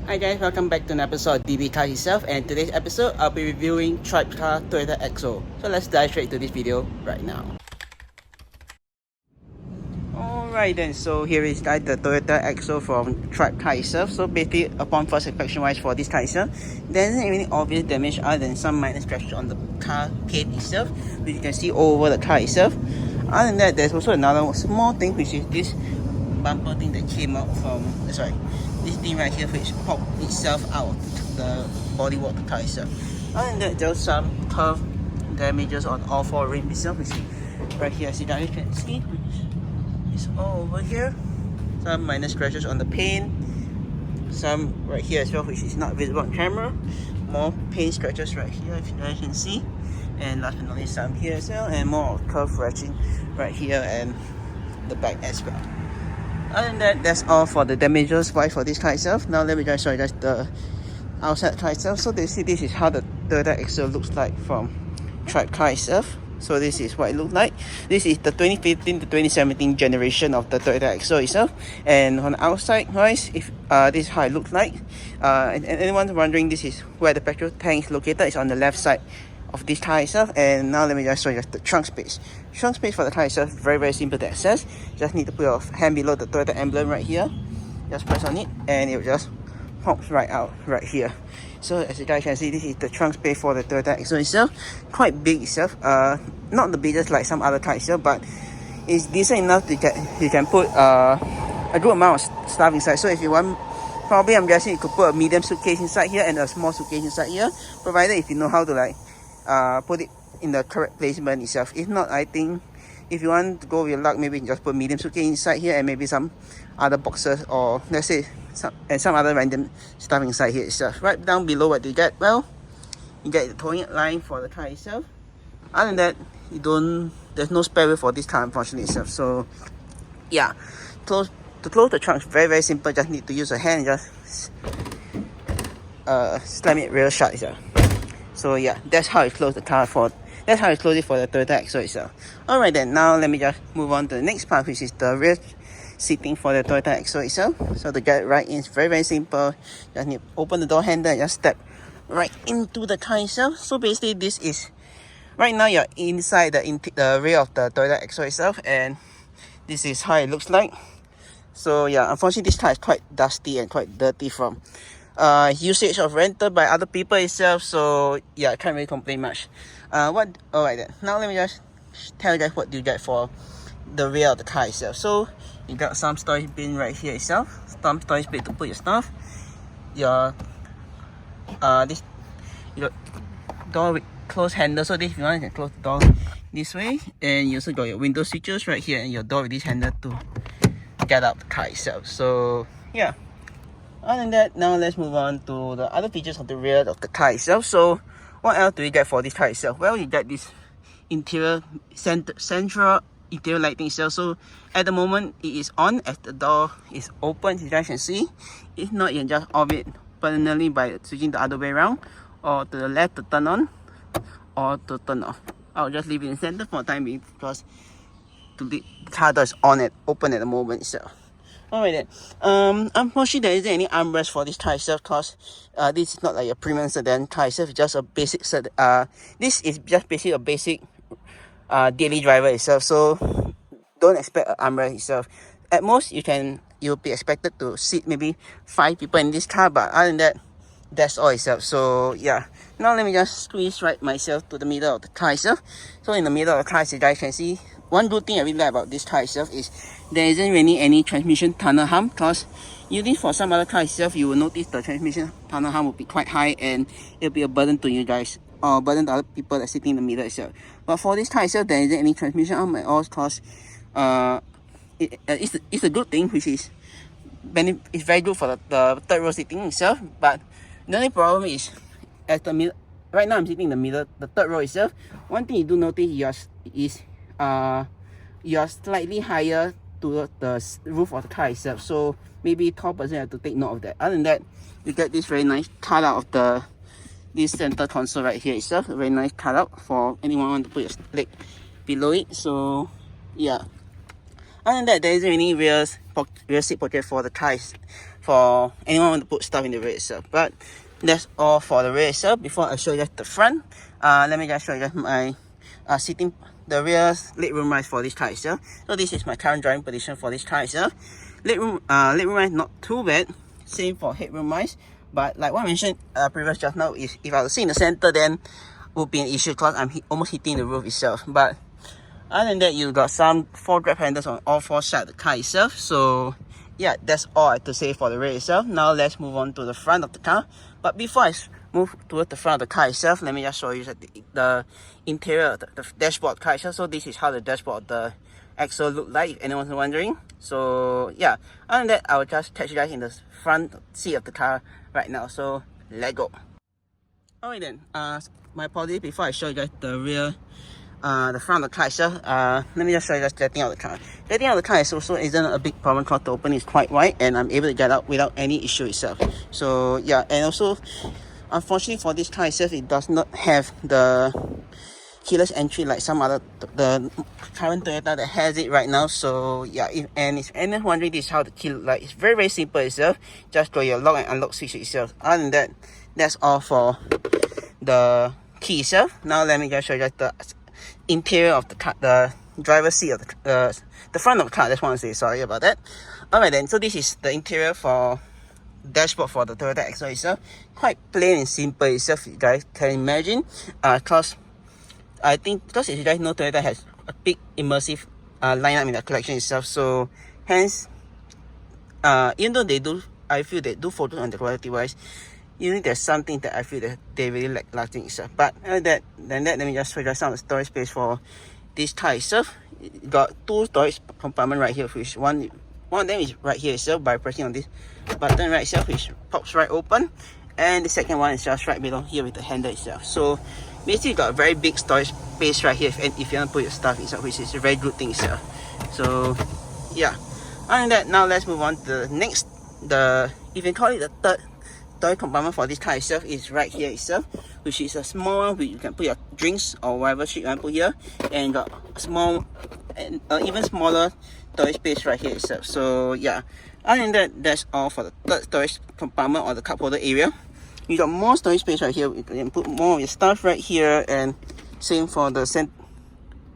Hi guys, welcome back to an episode of DB Car itself, and today's episode I'll be reviewing TribeCar Toyota Axio. So let's dive straight to this video right now. Alright then, so here is guys the Toyota Axio from TribeCar itself. So basically upon first inspection wise for this car itself, there isn't any obvious damage other than some minor scratches on the car paint itself, which you can see all over the car itself. Other than that, there's also another small thing, which is this bumper thing that came out from, this thing right here, which popped itself out the bodywork of the car itself. Other than that, there's some curve damages on all four rims itself, which is right here. As you guys can see, it's all over here. Some minor scratches on the paint, some right here as well, which is not visible on camera. More paint scratches right here, if you guys can see. And last but not least, some here as well, and more curve scratching right here and the back as well. Other than that, that's all for the damages for this car itself. Now let me just show you guys the outside car itself. So you see, this is how the Toyota Axio looks like from TribeCar itself. So this is what it looks like. This is the 2015 to 2017 generation of the Toyota Axio itself. And on the outside wise, if this is how it looks like. And anyone wondering, this is where the petrol tank is located. It's on the left side of this car itself. And now let me just show you the trunk space. Trunk space for the car itself is very simple to access. Just need to put your hand below the Toyota emblem right here. Just press on it and it will just pops right out right here. So as you guys can see, this is the trunk space for the Toyota Axio itself. Quite big itself. Not the biggest like some other cars itself, but it's decent enough to get you can put a good amount of stuff inside. So if you want, probably I'm guessing you could put a medium suitcase inside here and a small suitcase inside here, provided if you know how to like put it in the correct placement itself. If not, I think if you want to go with your luck, maybe you can just put medium suitcase inside here and maybe some other boxes, or let's say some other random stuff inside here itself. Right down below, what you get? Well, you get the towing line for the car itself. Other than that, there's no spare wheel for this car, unfortunately itself. So yeah, to close the trunk is very simple. Just need to use a hand and just slam it real shut itself. So yeah, that's how it closes the car that's how it closes it for the Toyota Axio itself. Alright then, now let me just move on to the next part, which is the rear seating for the Toyota Axio itself. So to get right in, it's very simple. Just need to open the door handle and just step right into the car itself. So basically, this is right now you're inside the rear of the Toyota Axio itself, and this is how it looks like. So yeah, unfortunately this car is quite dusty and quite dirty from usage of rental by other people itself. So yeah, I can't really complain much. Alright then, now let me just tell you guys what you get for the rear of the car itself. So you got some storage bin right here itself, some storage bin to put your stuff. Your door with close handle, so this, if you want, you can close the door this way. And you also got your window switches right here and your door with this handle to get out the car itself. So yeah, other than that, now let's move on to the other features of the rear of the car itself. So what else do you get for this car itself? Well, you get this interior central interior lighting itself. So at the moment it is on as the door is open, as you guys can see. If not, you can just off it permanently by switching the other way around, or to the left to turn on, or to turn off. I'll just leave it in center for the time being because the car door is on and open at the moment itself. Alright then, unfortunately there isn't any armrest for this car itself, because this is not like a premium sedan car itself. It's just a basic this is just basically a basic daily driver itself. So don't expect an armrest itself. At most you'll be expected to seat maybe 5 people in this car, but other than that, that's all itself. So yeah, now let me just squeeze right myself to the middle of the car itself. So in the middle of the car, as you guys can see, one good thing I really like about this car itself is there isn't really any transmission tunnel hump, because usually for some other cars itself, you will notice the transmission tunnel hump will be quite high and it'll be a burden to you guys, or burden to other people that are sitting in the middle itself. But for this car itself, there isn't any transmission hump at all, because it's a good thing, which is it's very good for the third row seating itself. But the only problem is, right now I'm sitting in the middle, the third row itself. One thing you do notice is you are slightly higher to the roof of the car itself. So maybe tall person have to take note of that. Other than that, you get this very nice cutout of this center console right here itself. A very nice cutout for anyone who want to put your leg below it. So yeah. Other than that, there isn't any rear seat pocket for the car for anyone want to put stuff in the rear itself. But that's all for the rear itself. Before I show you the front, let me just show you my sitting, the rear legroom rise for this car itself. So this is my current driving position for this car itself. Legroom rise not too bad. Same for headroom rise, but like what I mentioned previous just now, is if I was sitting in the center, then would be an issue because I'm almost hitting the roof itself. But other than that, you got some 4 grab handles on all 4 sides of the car itself. So yeah, that's all I have to say for the rear itself. Now let's move on to the front of the car. But before I move towards the front of the car itself, let me just show you the interior of the dashboard of the car itself. So this is how the dashboard of the Axio look like, if anyone's wondering. So yeah, other than that, I will just catch you guys in the front seat of the car right now. So let's go. Alright then, my apologies before I show you guys the rear, the front of the car itself. Let me just show you guys getting out of the car. Getting out of the car is also isn't a big problem because the opening is quite wide and I'm able to get out without any issue itself. So yeah, and also unfortunately for this car itself, it does not have the keyless entry like some other the current Toyota that has it right now. So yeah, if anyone's wondering, this is how the key look like. It's very simple itself. Just go your lock and unlock switch itself. Other than that, that's all for the key itself. Now let me just show you guys the interior of the car, the driver's seat of the front of the car. I just want to say sorry about that. Alright then, so this is the interior for dashboard for the Toyota Axio itself. Quite plain and simple itself, you guys can imagine. Because I think, because as you guys know, Toyota has a big immersive lineup in the collection itself. So hence, even though they do, I feel they do focus on the quality wise, even there's something that I feel that they really lack lacking itself. But let me just show you some of the storage space for this car itself. It got 2 storage compartments right here, which one of them is right here itself by pressing on this button right itself, which pops right open, and the second one is just right below here with the handle itself. So basically you got a very big storage space right here if you want to put your stuff inside, which is a very good thing itself. So yeah, other than that, now let's move on to the next, you can call it the third storage compartment for this car itself, is right here itself, which is a small one where you can put your drinks or whatever shit you want to put here, and got a small and even smaller storage space right here itself. So yeah, other than that, that's all for the third storage compartment or the cup holder area. You got more storage space right here. You can put more of your stuff right here, and same for the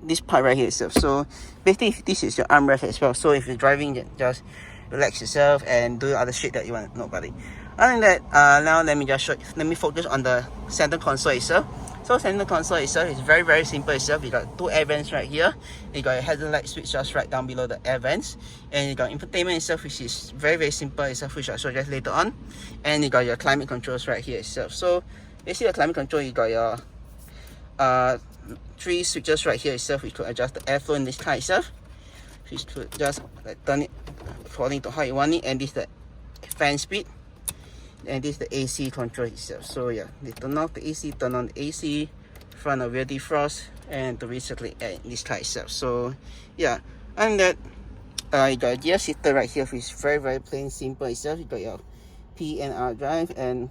this part right here itself. So basically this is your armrest as well. So if you're driving, just relax yourself and do other shit that you want to know about it. Other than that, now let me focus on the center console itself. So center console itself is very simple itself. You got 2 air vents right here. You got your headlight switch just right down below the air vents, and you got infotainment itself, which is very simple itself, which I'll show you guys later on. And you got your climate controls right here itself. So basically the climate control, you got your 3 switches right here itself, which could adjust the airflow in this car itself, which could just turn it according to how you want it. And this is the fan speed, and this is the AC control itself. So yeah, they turn off the AC, turn on the AC, front or rear defrost, and to recirculate air in this car itself. So yeah, and that you got a gear shifter right here, which is very plain simple itself. You got your P&R drive, and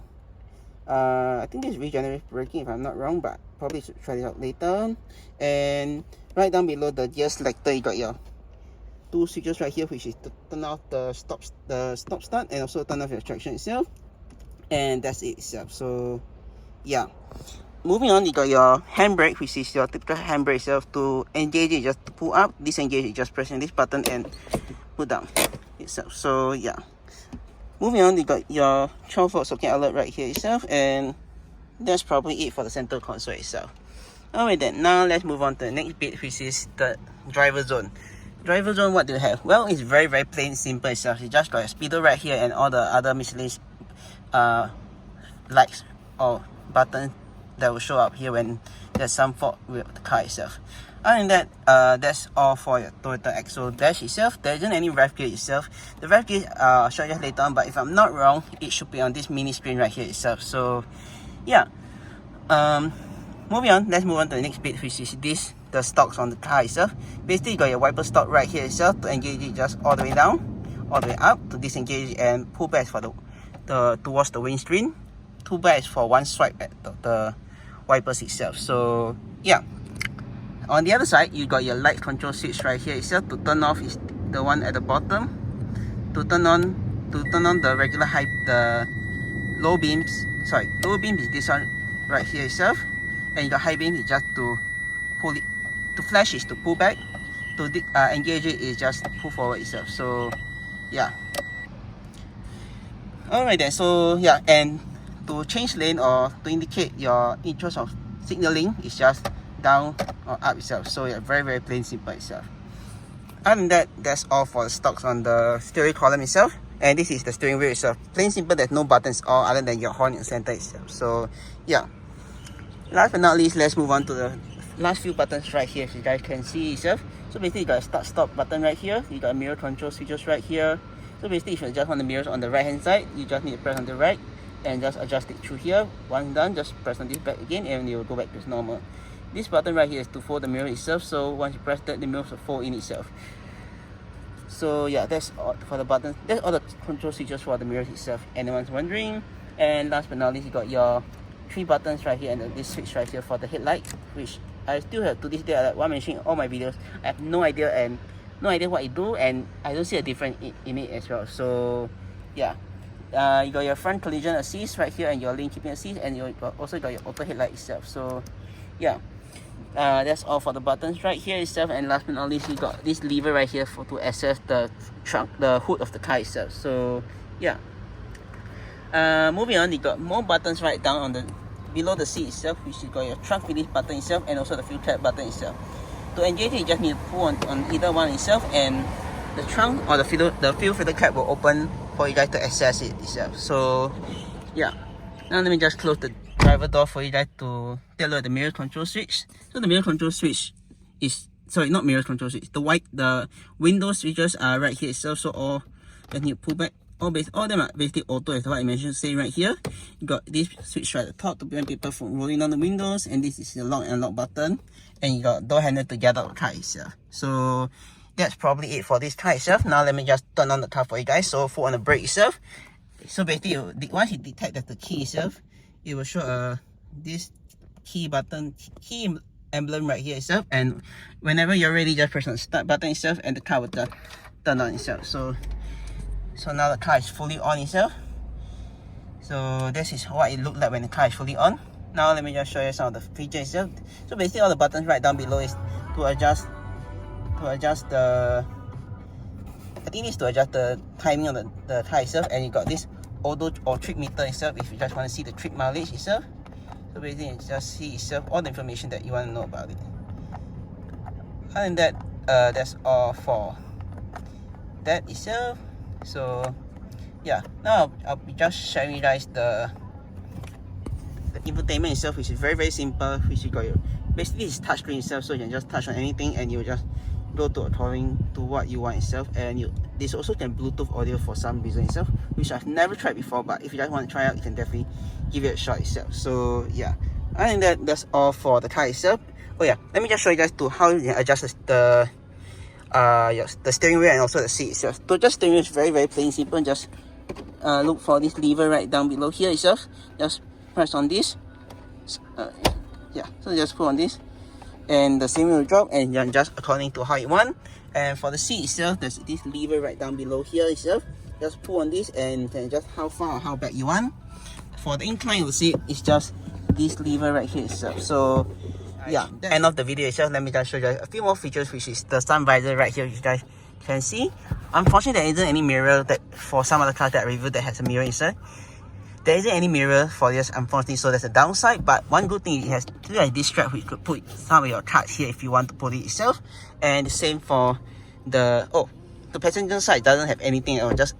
I think this is regenerative braking if I'm not wrong, but probably should try it out later. And right down below the gear selector, you got your 2 switches right here, which is to turn off the stop start, and also turn off your traction itself. And that's it itself. So yeah, moving on, you got your handbrake, which is your typical handbrake itself. To engage it, just to pull up, disengage it, just pressing this button and pull down itself. So yeah, moving on, you got your 12-volt socket outlet right here itself, and that's probably it for the center console itself. Alright then, now let's move on to the next bit, which is the driver zone. Driver zone, what do you have? Well, it's very plain simple itself. You just got a speedo right here and all the other miscellaneous lights or buttons that will show up here when there's some fault with the car itself. Other than that, that's all for your Toyota Axio dash itself. There isn't any rev gauge itself. The rev gauge I'll show you later on, but if I'm not wrong, it should be on this mini screen right here itself. So yeah, moving on, let's move on to the next bit, which is the stocks on the car itself. Basically, you got your wiper stock right here itself. To engage it, just all the way down, all the way up. To disengage and pull back for the towards the windscreen. 2 bars for one swipe at the wipers itself. So yeah, on the other side, you got your light control switch right here itself. To turn off is the one at the bottom. To turn on to turn on the regular high, the low beams, low beam is this one right here itself, and you got high beam is just to pull it, to flash is to pull back, to engage it is just pull forward itself. So yeah. Alright then, so yeah, and to change lane or to indicate your interest of signaling is just down or up itself. So yeah, very plain simple itself. Other than that, that's all for the stocks on the steering column itself. And this is the steering wheel itself. Plain simple, there's no buttons all other than your horn in the center itself. So yeah. Last but not least, let's move on to the last few buttons right here. If you guys can see itself. So basically you got a start stop button right here. You got mirror control switches right here. So basically if you adjust on the mirrors on the right hand side, you just need to press on the right and just adjust it through here. Once done, just press on this back again and it will go back to its normal. This button right here is to fold the mirror itself, so once you press that, the mirror will fold in itself. So yeah, that's all for the buttons. That's all the control switches for the mirrors itself, anyone's wondering. And last but not least, you got your 3 buttons right here and this switch right here for the headlight, which I still have to this day, like one mentioning in all my videos, I have no idea what it do, and I don't see a difference in it as well. So yeah, you got your front collision assist right here and your lane keeping assist, and you also got your auto headlight itself. So yeah, that's all for the buttons right here itself. And last but not least, you got this lever right here to access the trunk, the hood of the car itself. So yeah, moving on, you got more buttons right down on the below the seat itself, which you got your trunk release button itself and also the fuel tab button itself. To engage it, you just need to pull on either one itself, and the trunk or the fuel filter cap will open for you guys to access it itself. So yeah, now let me just close the driver door for you guys to take a look at the mirror control switch. So the mirror control switch is, sorry, not mirror control switch, the window switches are right here itself. So all just need to pull back. All of them are basically auto, as what I mentioned, say right here. You got this switch right at the top to prevent people from rolling down the windows, and this is the lock and unlock button, and you got door handle to get out of the car itself. So that's probably it for this car itself. Now let me just turn on the car for you guys. So for on the brake itself, so basically once you detect that the key itself, it will show this key button, key emblem right here itself, and whenever you're ready, just press on the start button itself and the car will turn on itself. So now the car is fully on itself. So this is what it looked like when the car is fully on. Now let me just show you some of the features itself. So basically all the buttons right down below is to adjust the, I think it's to adjust the timing of the car itself, and you got this auto or trip meter itself if you just want to see the trip mileage itself. So basically you just see itself all the information that you want to know about it. Other than that, that's all for that itself. So yeah, now I'll be just sharing you guys the infotainment itself, which is very simple. Which you got your, basically it's touchscreen itself, so you can just touch on anything and you just go to according to what you want itself. And this also can Bluetooth audio for some reason itself, which I've never tried before, but if you guys want to try out, you can definitely give it a shot itself. So yeah, I think that's all for the car itself. Oh yeah, let me just show you guys to how you can adjust the steering wheel and also the seat itself. So just steering wheel is very plain simple. Just look for this lever right down below here itself. Just press on this. Yeah, so just pull on this, and the steering wheel will drop, and then just according to how you want. And for the seat itself, there's this lever right down below here itself. Just pull on this and then just how far or how back you want. For the incline of the seat, it's just this lever right here itself. So yeah, end of the video itself, let me just show you a few more features, which is the sun visor right here, which you guys can see. Unfortunately, there isn't any mirror that for some other cars that I reviewed that has a mirror inside. There isn't any mirror for this, unfortunately, so that's a downside. But one good thing, it has this strap which you could put some of your cards here if you want to put it itself. And the same for the passenger side doesn't have anything, or just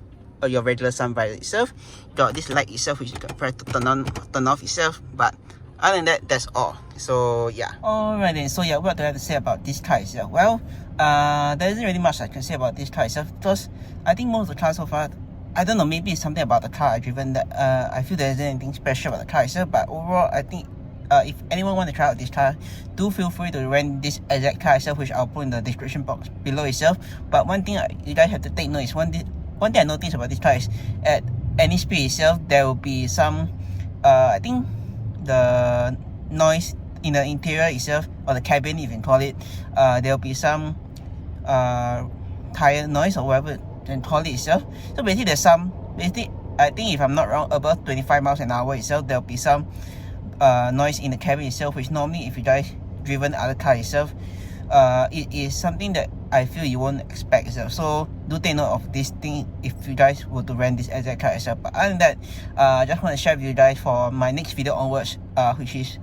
your regular sun visor itself. Got this light itself which you can press to turn on, turn off itself. But other than that, that's all. So yeah. Alright then, so yeah, what do I have to say about this car itself? Well, there isn't really much I can say about this car itself, because I think most of the cars so far, I don't know, maybe it's something about the car I've driven that I feel there isn't anything special about the car itself. But overall, I think if anyone want to try out this car, do feel free to rent this exact car itself, which I'll put in the description box below itself. But one thing you guys have to take note is one thing I noticed about this car is at any speed itself, there will be some I think the noise in the interior itself, or the cabin if you can call it, there will be some tire noise or whatever you can call it itself. So basically there's some basically I think if I'm not wrong, above 25 miles an hour itself, there'll be some noise in the cabin itself, which normally if you guys driven other car itself, it is something that I feel you won't expect itself. So do take note of this thing if you guys were to rent this exact car itself. But other than that, I just want to share with you guys for my next video onwards, which is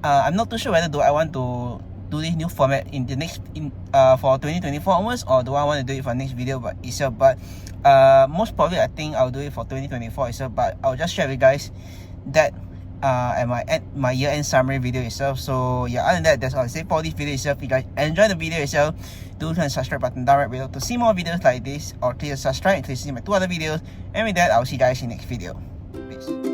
I'm not too sure whether do I want to do this new format in the next for 2024 onwards, or do I want to do it for next video but itself. But most probably I think I'll do it for 2024 itself, but I'll just share with you guys that at my year-end summary video itself. So yeah, other than that, that's all I say for this video itself. If you guys enjoy the video itself, do hit the subscribe button down right below to see more videos like this, or click the subscribe and click to see my 2 other videos. And with that, I'll see you guys in the next video. Peace.